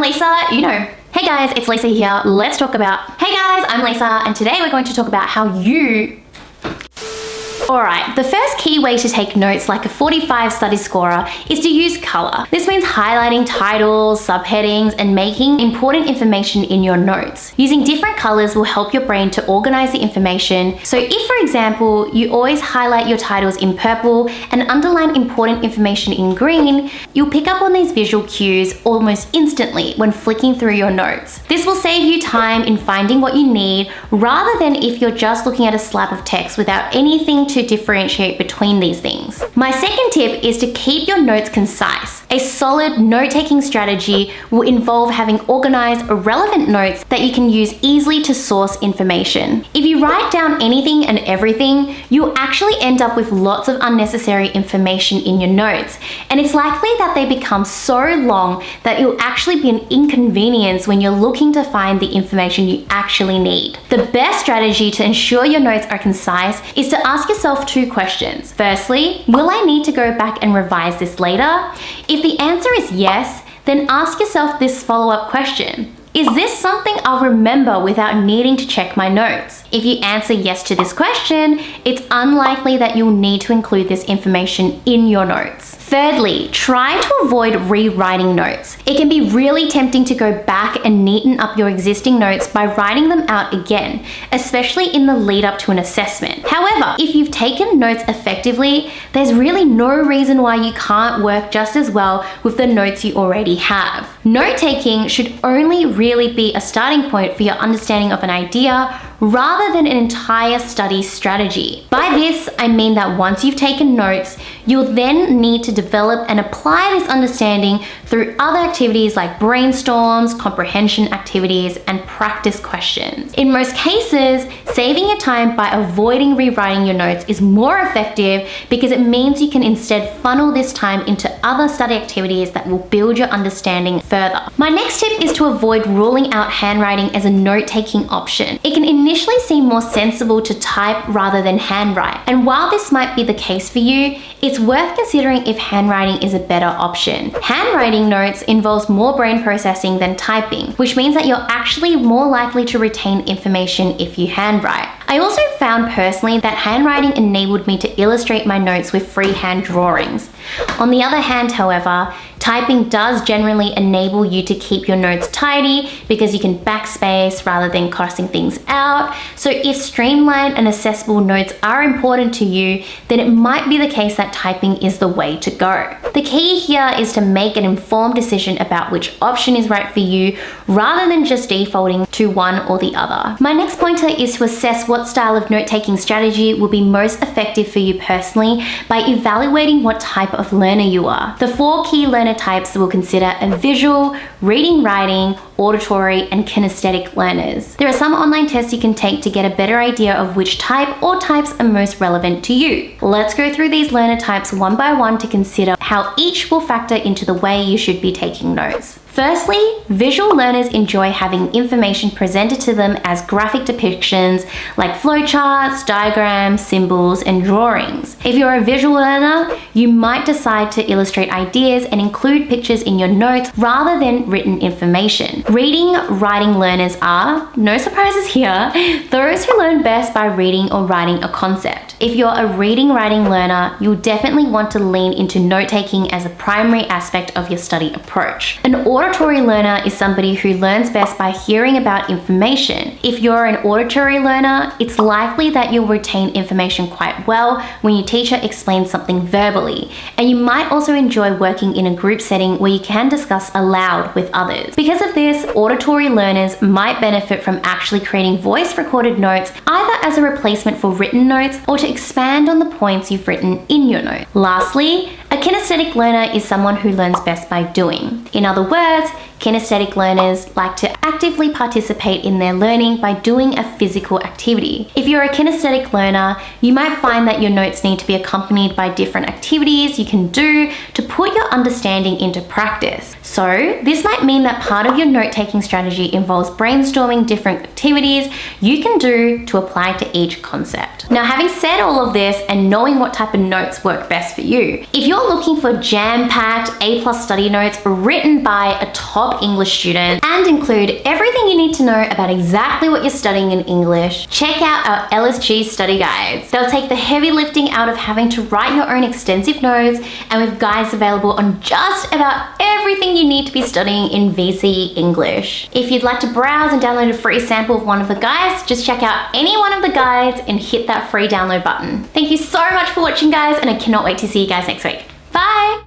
Lisa, you know. Hey guys, it's Lisa here. Let's talk about, hey guys, I'm Lisa, and today we're going to talk about how you... Alright, the first key way to take notes like a 45 study scorer is to use color. This means highlighting titles, subheadings, and making important information in your notes. Using different colors will help your brain to organize the information. So if, for example, you always highlight your titles in purple and underline important information in green, you'll pick up on these visual cues almost instantly when flicking through your notes. This will save you time in finding what you need, rather than if you're just looking at a slab of text without anything to differentiate between these things. My second tip is to keep your notes concise. A solid note-taking strategy will involve having organized, relevant notes that you can use easily to source information. If you write down anything and everything, you'll actually end up with lots of unnecessary information in your notes, and it's likely that they become so long that it'll actually be an inconvenience when you're looking to find the information you actually need. The best strategy to ensure your notes are concise is to ask yourself two questions. Firstly, will I need to go back and revise this later? If the answer is yes, then ask yourself this follow-up question. Is this something I'll remember without needing to check my notes? If you answer yes to this question, it's unlikely that you'll need to include this information in your notes. Thirdly, try to avoid rewriting notes. It can be really tempting to go back and neaten up your existing notes by writing them out again, especially in the lead up to an assessment. However, if you've taken notes effectively, there's really no reason why you can't work just as well with the notes you already have. Note-taking should only really be a starting point for your understanding of an idea rather than an entire study strategy. By this, I mean that once you've taken notes, you'll then need to develop and apply this understanding through other activities like brainstorms, comprehension activities, and practice questions. In most cases, saving your time by avoiding rewriting your notes is more effective because it means you can instead funnel this time into other study activities that will build your understanding further. My next tip is to avoid ruling out handwriting as a note-taking option. It can initially seem more sensible to type rather than handwrite, and while this might be the case for you, it's worth considering if handwriting is a better option. Handwriting notes involves more brain processing than typing, which means that you're actually more likely to retain information if you handwrite. I also found personally that handwriting enabled me to illustrate my notes with freehand drawings. On the other hand, however, typing does generally enable you to keep your notes tidy because you can backspace rather than crossing things out. So if streamlined and accessible notes are important to you, then it might be the case that typing is the way to go. The key here is to make an informed decision about which option is right for you rather than just defaulting to one or the other. My next pointer is to assess what style of note-taking strategy will be most effective for you personally by evaluating what type of learner you are. The 4 key learner types we'll consider are visual, reading, writing, auditory, and kinesthetic learners. There are some online tests you can take to get a better idea of which type or types are most relevant to you. Let's go through these learner types one by one to consider how each will factor into the way you should be taking notes. Firstly, visual learners enjoy having information presented to them as graphic depictions like flowcharts, diagrams, symbols, and drawings. If you're a visual learner, you might decide to illustrate ideas and include pictures in your notes rather than written information. Reading, writing learners are, no surprises here, those who learn best by reading or writing a concept. If you're a reading, writing learner, you'll definitely want to lean into note-taking as a primary aspect of your study approach. An auditory learner is somebody who learns best by hearing about information. If you're an auditory learner, it's likely that you'll retain information quite well when your teacher explains something verbally, and you might also enjoy working in a group setting where you can discuss aloud with others. Because of this, auditory learners might benefit from actually creating voice-recorded notes either as a replacement for written notes or to expand on the points you've written in your note. Lastly, a kinesthetic learner is someone who learns best by doing. In other words, kinesthetic learners like to actively participate in their learning by doing a physical activity. If you're a kinesthetic learner, you might find that your notes need to be accompanied by different activities you can do to put your understanding into practice. So this might mean that part of your note-taking strategy involves brainstorming different activities you can do to apply to each concept. Now, having said all of this and knowing what type of notes work best for you, if you're looking for jam-packed A+ study notes written by a top top English students and include everything you need to know about exactly what you're studying in English. Check out our LSG study guides. They'll take the heavy lifting out of having to write your own extensive notes, and with guides available on just about everything you need to be studying in VC English. If you'd like to browse and download a free sample of one of the guides, just check out any one of the guides and hit that free download button. Thank you so much for watching, guys, and I cannot wait to see you guys next week. Bye!